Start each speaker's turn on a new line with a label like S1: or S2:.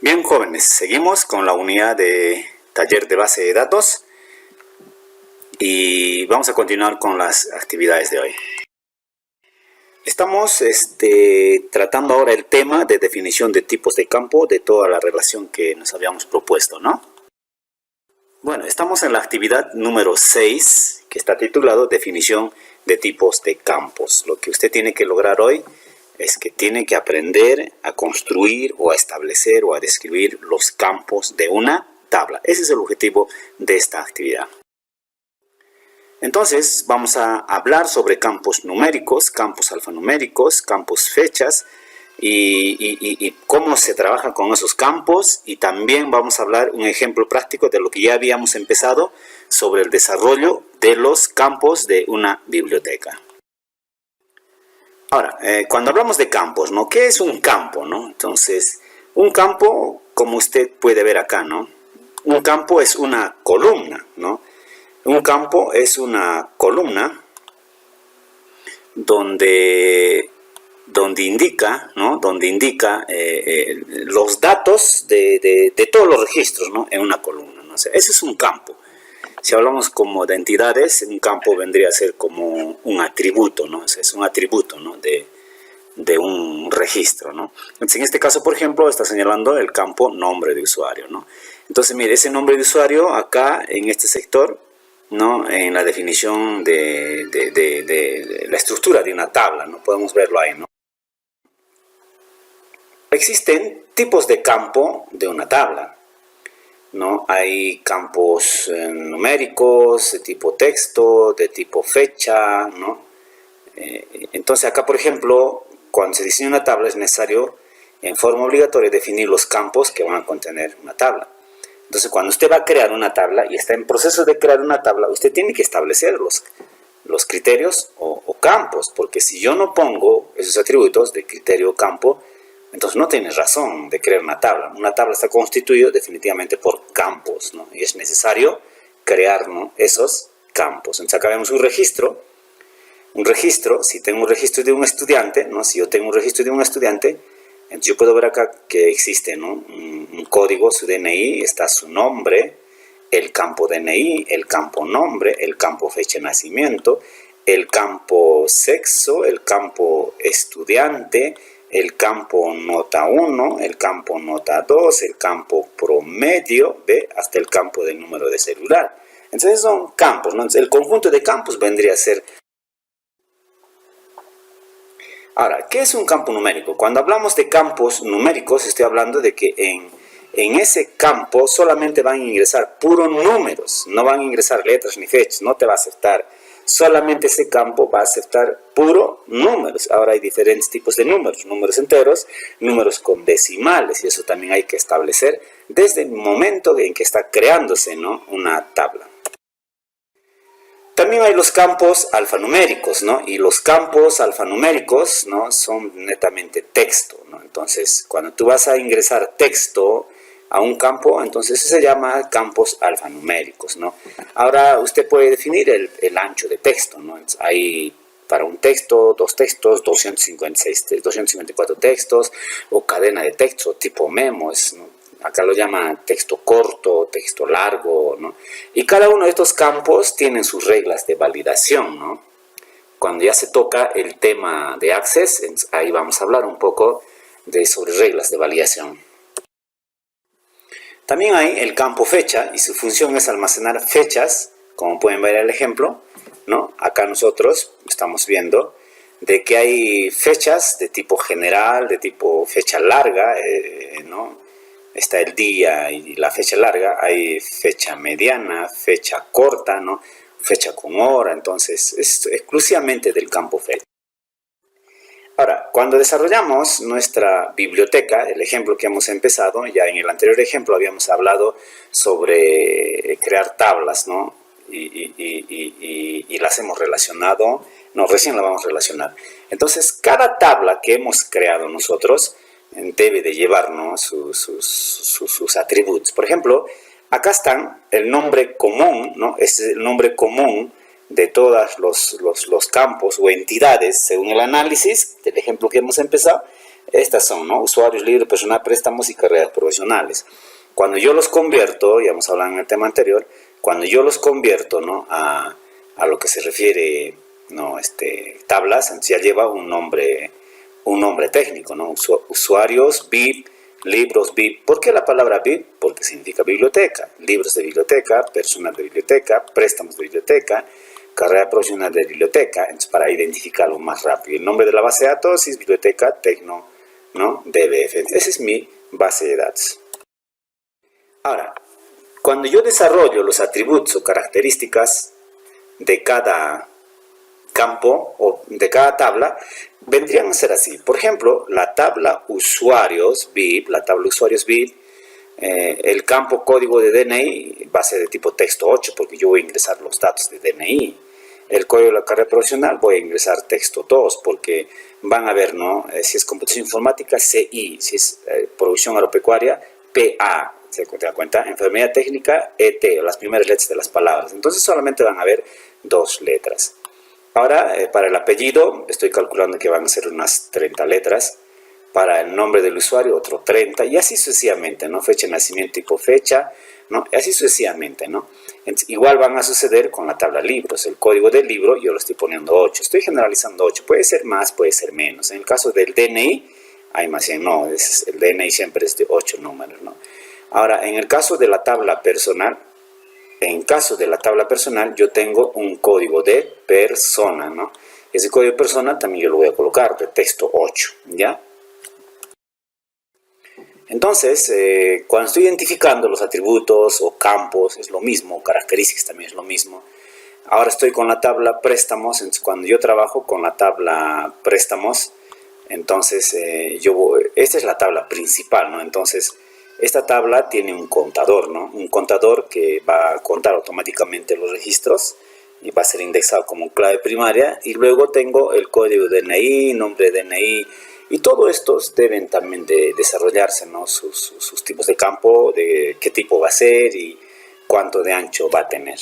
S1: Bien, jóvenes, seguimos con la unidad de taller de base de datos y vamos a continuar con las actividades de hoy. Estamos tratando ahora el tema de definición de tipos de campo de toda la relación que nos habíamos propuesto, ¿no? Bueno, estamos en la actividad número 6, que está titulado Definición de tipos de campos. Lo que usted tiene que lograr hoy es que tiene que aprender a construir o a establecer o a describir los campos de una tabla. Ese es el objetivo de esta actividad. Entonces vamos a hablar sobre campos numéricos, campos alfanuméricos, campos fechas y cómo se trabaja con esos campos, y también vamos a hablar un ejemplo práctico de lo que ya habíamos empezado sobre el desarrollo de los campos de una biblioteca. Ahora, cuando hablamos de campos, ¿no? ¿Qué es un campo, no? Entonces, un campo, como usted puede ver acá, ¿no? Un campo es una columna, ¿no? Un campo es una columna donde indica, ¿no? Donde indica los datos de todos los registros, ¿no? En una columna, ¿no? O sea, ese es un campo. Si hablamos como de entidades, un campo vendría a ser como un atributo, ¿no? O sea, es un atributo, ¿no? de un registro, ¿no? Entonces, en este caso, por ejemplo, está señalando el campo nombre de usuario, ¿no? Entonces, mire, ese nombre de usuario acá en este sector, ¿no? En la definición de la estructura de una tabla, ¿no? Podemos verlo ahí, ¿no? Existen tipos de campo de una tabla, ¿no? Hay campos numéricos, de tipo texto, de tipo fecha, ¿no? Entonces acá, por ejemplo, cuando se diseña una tabla es necesario en forma obligatoria definir los campos que van a contener una tabla. Entonces, cuando usted va a crear una tabla y está en proceso de crear una tabla, usted tiene que establecer los criterios o campos, porque si yo no pongo esos atributos de criterio o campo, entonces no tienes razón de crear una tabla. Una tabla está constituida definitivamente por campos, ¿no? Y es necesario crear, ¿no? esos campos. Entonces acá vemos un registro. Un registro, si tengo un registro de un estudiante, ¿no? Si yo tengo un registro de un estudiante, entonces yo puedo ver acá que existe, ¿no? un código, su DNI, está su nombre, el campo DNI, el campo nombre, el campo fecha de nacimiento, el campo sexo, el campo estudiante, el campo nota 1, el campo nota 2, el campo promedio, ¿ve? Hasta el campo del número de celular. Entonces son campos, ¿no? Entonces, el conjunto de campos vendría a ser... Ahora, ¿qué es un campo numérico? Cuando hablamos de campos numéricos, estoy hablando de que en ese campo solamente van a ingresar puros números, no van a ingresar letras ni fechas, no te va a aceptar. Solamente ese campo va a aceptar puro números. Ahora hay diferentes tipos de números, números enteros, números con decimales, y eso también hay que establecer desde el momento en que está creándose, ¿no? una tabla. También hay los campos alfanuméricos, ¿no? Y los campos alfanuméricos, ¿no? son netamente texto, ¿no? Entonces, cuando tú vas a ingresar texto a un campo, entonces eso se llama campos alfanuméricos, ¿no? Ahora usted puede definir el ancho de texto, ¿no? Entonces, hay para un texto, dos textos, 256, 254 textos, o cadena de texto tipo memos, ¿no? Acá lo llama texto corto, texto largo, ¿no? Y cada uno de estos campos tienen sus reglas de validación, ¿no? Cuando ya se toca el tema de Access, ahí vamos a hablar un poco sobre reglas de validación. También hay el campo fecha, y su función es almacenar fechas, como pueden ver en el ejemplo, ¿no? Acá nosotros estamos viendo de que hay fechas de tipo general, de tipo fecha larga, ¿no? Está el día y la fecha larga, hay fecha mediana, fecha corta, ¿no? Fecha con hora, entonces es exclusivamente del campo fecha. Ahora, cuando desarrollamos nuestra biblioteca, el ejemplo que hemos empezado, ya en el anterior ejemplo habíamos hablado sobre crear tablas, ¿no? Y las hemos relacionado, no, recién la vamos a relacionar. Entonces, cada tabla que hemos creado nosotros debe de llevar, ¿no? sus atributos. Por ejemplo, acá están el nombre común, ¿no? Es el nombre común de todos los campos o entidades según el análisis del ejemplo que hemos empezado. Estas son, ¿no? Usuarios, libro personal, préstamos y carreras profesionales. Cuando yo los convierto, ya hemos hablado en el tema anterior, cuando yo los convierto, ¿no? a lo que se refiere, ¿no? Tablas, entonces ya lleva un nombre técnico, ¿no? Usuarios, BIP, libros, BIP. ¿Por qué la palabra BIP? Porque significa biblioteca. Libros de biblioteca, personal de biblioteca, préstamos de biblioteca, carrera profesional de biblioteca. Entonces, para identificarlo más rápido. El nombre de la base de datos es biblioteca tecno, ¿no? DBF. Esa es mi base de datos. Ahora, cuando yo desarrollo los atributos o características de cada campo o de cada tabla, vendrían a ser así. Por ejemplo, la tabla usuarios BIP, el campo código de DNI va a ser de tipo texto 8 porque yo voy a ingresar los datos de DNI. El código de la carrera profesional voy a ingresar texto 2 porque van a ver, ¿no? Si es computación informática, CI, si es producción agropecuaria, PA. ¿Se da cuenta? Enfermería técnica, ET, las primeras letras de las palabras. Entonces solamente van a ver 2 letras. Ahora, para el apellido, estoy calculando que van a ser unas 30 letras. Para el nombre del usuario, otro 30. Y así sucesivamente, ¿no? Fecha de nacimiento, tipo fecha, ¿no? Y así sucesivamente, ¿no? Entonces, igual van a suceder con la tabla libros. El código del libro, yo lo estoy poniendo 8. Estoy generalizando 8. Puede ser más, puede ser menos. En el caso del DNI, hay más bien, no. El DNI siempre es de 8 números, ¿no? Ahora, en el caso de la tabla personal, yo tengo un código de persona, ¿no? Ese código de persona también yo lo voy a colocar de texto 8, ¿ya? Entonces, cuando estoy identificando los atributos o campos, es lo mismo, características también es lo mismo. Ahora estoy con la tabla préstamos, entonces cuando yo trabajo con la tabla préstamos, entonces esta es la tabla principal, ¿no? Entonces, esta tabla tiene un contador, ¿no? Un contador que va a contar automáticamente los registros y va a ser indexado como clave primaria. Y luego tengo el código DNI, nombre de DNI. Y todos estos deben también de desarrollarse, ¿no? Sus tipos de campo, de qué tipo va a ser y cuánto de ancho va a tener.